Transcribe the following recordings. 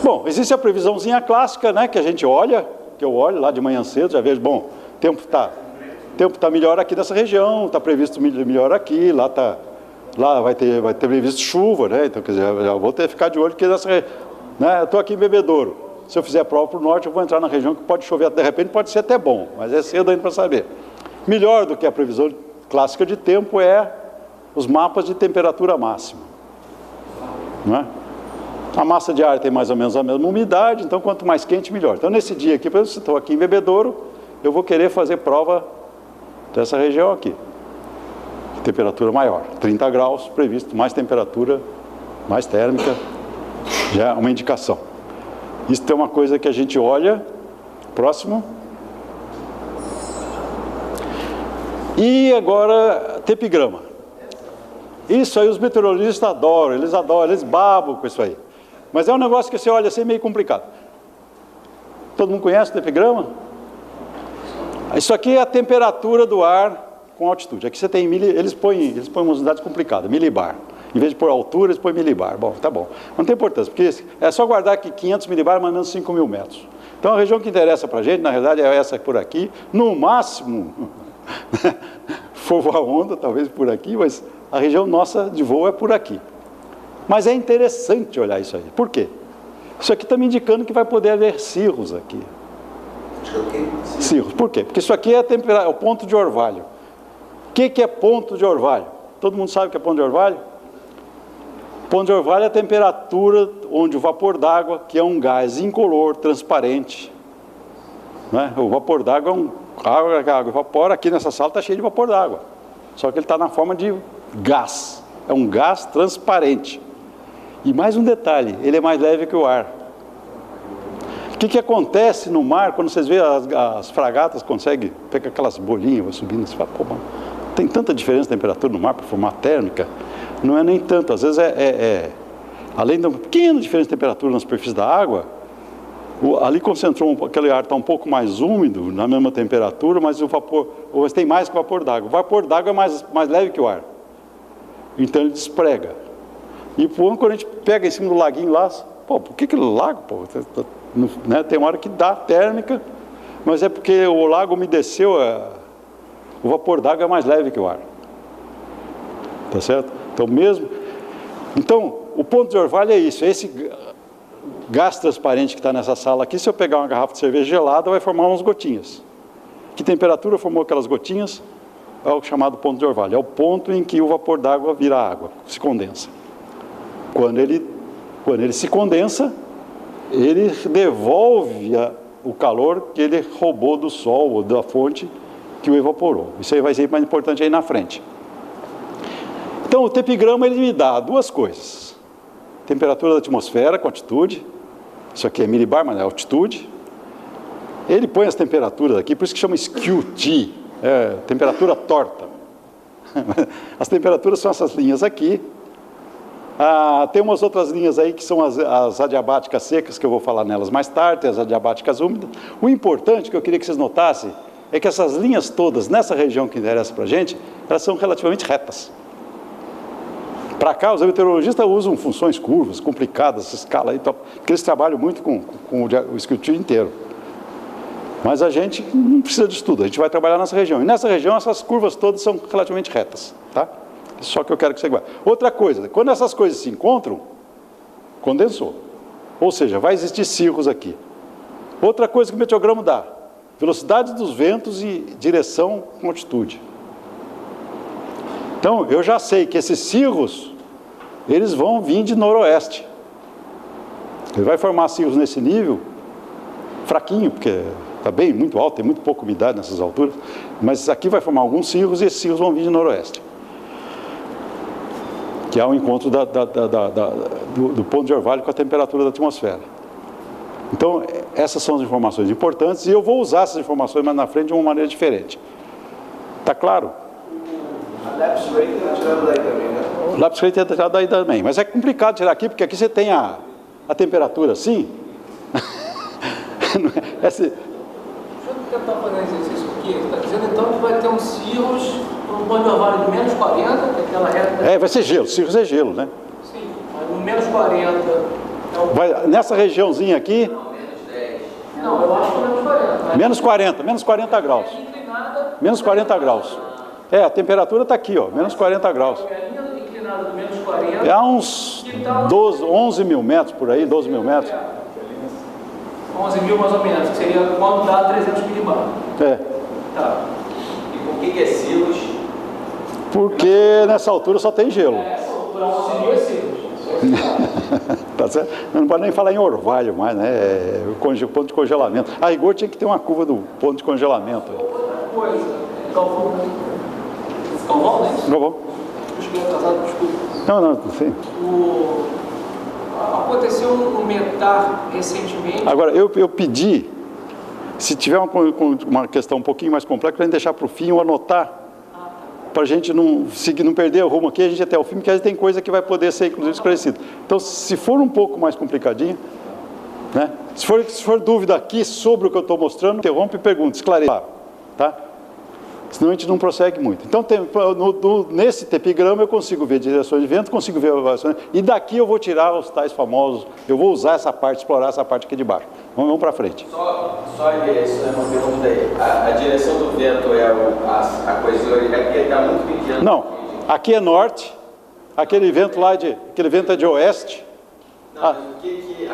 Bom, existe a previsãozinha clássica, né, que a gente olha, que eu olho lá de manhã cedo, já vejo, bom, o tempo tá melhor aqui nessa região, está previsto melhor aqui, lá vai ter previsto chuva, né? Então, quer dizer, já vou ter que ficar de olho que nessa, né? Eu estou aqui em Bebedouro. Se eu fizer prova para o norte, eu vou entrar na região que pode chover, de repente pode ser até bom, mas é cedo ainda para saber. Melhor do que a previsão clássica de tempo é os mapas de temperatura máxima, não é? A massa de ar tem mais ou menos a mesma umidade, então quanto mais quente, melhor. Então, nesse dia aqui, por exemplo, se estou aqui em Bebedouro, eu vou querer fazer prova dessa região aqui. Temperatura maior, 30 graus previsto, mais temperatura, mais térmica, já é uma indicação. Isso é uma coisa que a gente olha. Próximo. E agora, tepigrama. Isso aí os meteorologistas adoram, eles babam com isso aí. Mas é um negócio que você olha assim meio complicado. Todo mundo conhece o tepigrama? Isso aqui é a temperatura do ar com altitude. Aqui você tem eles põem umas unidades complicadas, milibar. Em vez de pôr altura, eles põem milibar. Bom, tá bom. Não tem importância, porque é só guardar que 500 milibar é mais ou menos 5.000 metros. Então a região que interessa para a gente, na realidade, é essa por aqui. No máximo, for voar onda, talvez por aqui, mas a região nossa de voo é por aqui. Mas é interessante olhar isso aí. Por quê? Isso aqui está me indicando que vai poder haver cirros aqui. Cirros. Por quê? Porque isso aqui é o ponto de orvalho. O que é ponto de orvalho? Todo mundo sabe o que é ponto de orvalho? Ponto de orvalho é a temperatura onde o vapor d'água, que é um gás incolor, transparente, né? O vapor d'água é a água evapora, aqui nessa sala está cheio de vapor d'água. Só que ele está na forma de gás. É um gás transparente. E mais um detalhe, ele é mais leve que o ar. O que acontece no mar, quando vocês veem as fragatas conseguem pegar aquelas bolinhas, vai subindo, você fala, pô, mano, tem tanta diferença de temperatura no mar para formar térmica? Não é nem tanto, às vezes além de uma pequena diferença de temperatura na superfície da água, ali concentrou, aquele ar está um pouco mais úmido, na mesma temperatura, mas o vapor, ou tem mais que o vapor d'água. O vapor d'água é mais leve que o ar. Então ele desprega. E quando a gente pega em cima do laguinho lá, pô, por que aquele lago? Pô, né, tem uma hora que dá térmica, mas é porque o lago umedeceu, o vapor d'água é mais leve que o ar. Tá certo? Então, o ponto de orvalho é isso, esse gás transparente que está nessa sala aqui, se eu pegar uma garrafa de cerveja gelada, vai formar umas gotinhas. Que temperatura formou aquelas gotinhas? É o chamado ponto de orvalho, é o ponto em que o vapor d'água vira água, se condensa. Quando ele se condensa, ele devolve o calor que ele roubou do sol ou da fonte que o evaporou. Isso aí vai ser mais importante aí na frente. Então, o tepigrama ele me dá duas coisas. Temperatura da atmosfera com altitude. Isso aqui é milibar, mas é altitude. Ele põe as temperaturas aqui, por isso que chama SKU-T, temperatura torta. As temperaturas são essas linhas aqui. Tem umas outras linhas aí que são as adiabáticas secas, que eu vou falar nelas mais tarde, as adiabáticas úmidas. O importante que eu queria que vocês notassem é que essas linhas todas, nessa região que interessa para a gente, elas são relativamente retas. Para cá, os meteorologistas usam funções curvas, complicadas, essa escala aí, porque eles trabalham muito com o SKU-T inteiro. Mas a gente não precisa disso tudo, a gente vai trabalhar nessa região. E nessa região, essas curvas todas são relativamente retas, tá? Só que eu quero que você guarde. Outra coisa, quando essas coisas se encontram, condensou. Ou seja, vai existir cirros aqui. Outra coisa que o meteograma dá, velocidade dos ventos e direção com altitude. Então, eu já sei que esses cirros, eles vão vir de noroeste. Ele vai formar cirros nesse nível, fraquinho, porque está bem, muito alto, tem muito pouca umidade nessas alturas, mas aqui vai formar alguns cirros e esses cirros vão vir de noroeste. Que é o encontro do ponto de orvalho com a temperatura da atmosfera. Então, essas são as informações importantes e eu vou usar essas informações mais na frente de uma maneira diferente. Está claro? A lapse rate é tirada daí também, né? O lapse rate é tirado daí também, mas é complicado tirar aqui, porque aqui você tem a temperatura assim. Deixa eu tentar fazer um exercício aqui. Está dizendo então que vai ter um cirrus com um ponto de orvalho de menos 40, que é aquela reta... Vai ser gelo, cirrus é gelo, né? Sim, mas no menos 40 é Nessa regiãozinha aqui, Não, eu acho que é menos 40. menos 40 graus. Inclinada, Menos 40 graus. É, a temperatura está aqui, ó, menos 40 graus. a linha inclinada do menos 40. É a uns 11 mil metros por aí, 12 mil metros. 11 mil mais ou menos, que seria quando dá 300 milibar. É, Tá. E por que é silos? porque nessa altura só tem gelo. Essa altura, 11 mil é silos. Tá certo? Não pode nem falar em orvalho mais, né? É o ponto de congelamento. A rigor tinha que ter uma curva do ponto de congelamento. Outra coisa, Galvão, né? Galvão, né? Galvão? Desculpa, atrasado, desculpa. Não, sim. Aconteceu um METAR recentemente. Agora, eu pedi, se tiver uma questão um pouquinho mais complexa, para a gente deixar para o fim ou anotar, para a gente não perder o rumo aqui, a gente até o fim, porque a gente tem coisa que vai poder ser, inclusive, esclarecida. Então, se for um pouco mais complicadinho, né? Se for dúvida aqui sobre o que eu estou mostrando, interrompe e pergunta, esclareça, tá? Senão a gente não prossegue muito. Então, nesse tepigrama eu consigo ver direções de vento, consigo ver variações, e daqui eu vou tirar os tais famosos, eu vou usar essa parte, explorar essa parte aqui de baixo. Vamos para frente. Só isso é uma pergunta aí. A direção do vento é a coisa, é porque está muito pequeno. Não, aqui é norte, aquele vento é de oeste. Não, mas o que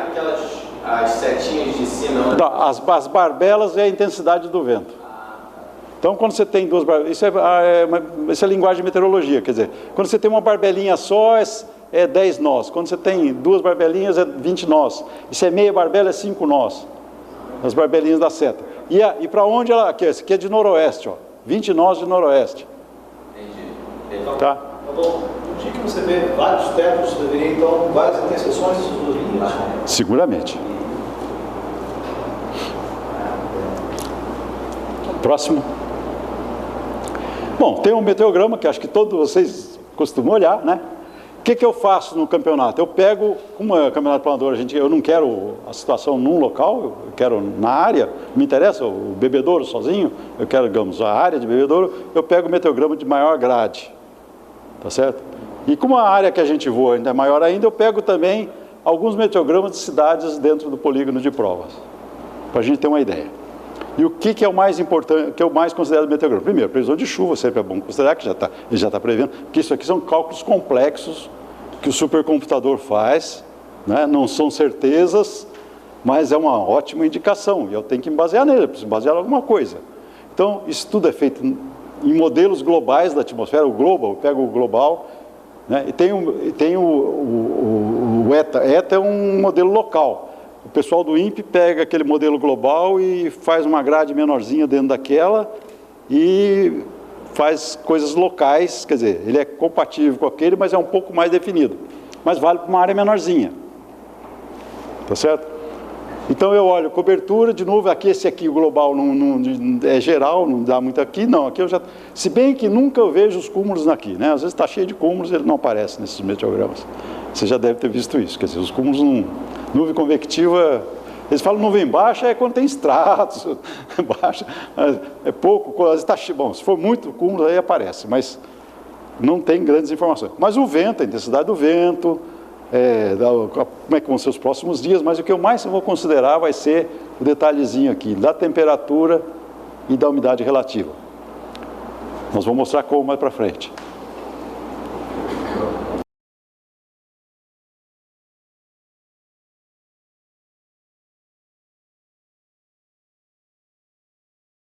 as setinhas de cima... Não, as barbelas é a intensidade do vento. Então, quando você tem duas barbelas, isso é linguagem de meteorologia, quer dizer, quando você tem uma barbelinha só, é 10 nós. Quando você tem duas barbelinhas, é 20 nós. E se é meia barbela, é 5 nós. As barbelinhas da seta. E para onde ela... Aqui é de noroeste, ó. 20 nós de noroeste. Entendi. Tá? Tá bom. No dia que você vê vários tetos, deveria então várias interseções dessas duas linhas? Seguramente. Próximo. Bom, tem um meteograma que acho que todos vocês costumam olhar, né? O que eu faço no campeonato? Eu pego, como é campeonato planador, eu não quero a situação num local, eu quero na área, me interessa o bebedouro sozinho, eu quero, digamos, a área de bebedouro, eu pego o meteograma de maior grade, tá certo? E como a área que a gente voa ainda é maior ainda, eu pego também alguns meteogramas de cidades dentro do polígono de provas, para a gente ter uma ideia. E o que é o mais importante, que é o mais considerado meteograma? Primeiro, previsão de chuva, sempre é bom considerar, que ele já está prevendo, porque isso aqui são cálculos complexos que o supercomputador faz, né? Não são certezas, mas é uma ótima indicação, e eu tenho que me basear nele, eu preciso basear em alguma coisa. Então, isso tudo é feito em modelos globais da atmosfera, o global, eu pego o global, né? E tem o ETA. ETA é um modelo local. O pessoal do INPE pega aquele modelo global e faz uma grade menorzinha dentro daquela e faz coisas locais, quer dizer, ele é compatível com aquele, mas é um pouco mais definido. Mas vale para uma área menorzinha. Tá certo? Então eu olho cobertura, de novo, aqui esse aqui, o global, não é geral, não dá muito aqui, não. Aqui eu já... Se bem que nunca eu vejo os cúmulos aqui, né? Às vezes está cheio de cúmulos, ele não aparece nesses meteogramas. Você já deve ter visto isso, quer dizer, os cúmulos nuvem convectiva, eles falam nuvem baixa é quando tem estratos, baixa, é pouco, está bom, se for muito cúmulo aí aparece, mas não tem grandes informações. Mas o vento, a intensidade do vento, como é que vão ser os próximos dias, mas o que eu mais vou considerar vai ser o detalhezinho aqui, da temperatura e da umidade relativa. Nós vamos mostrar como mais para frente.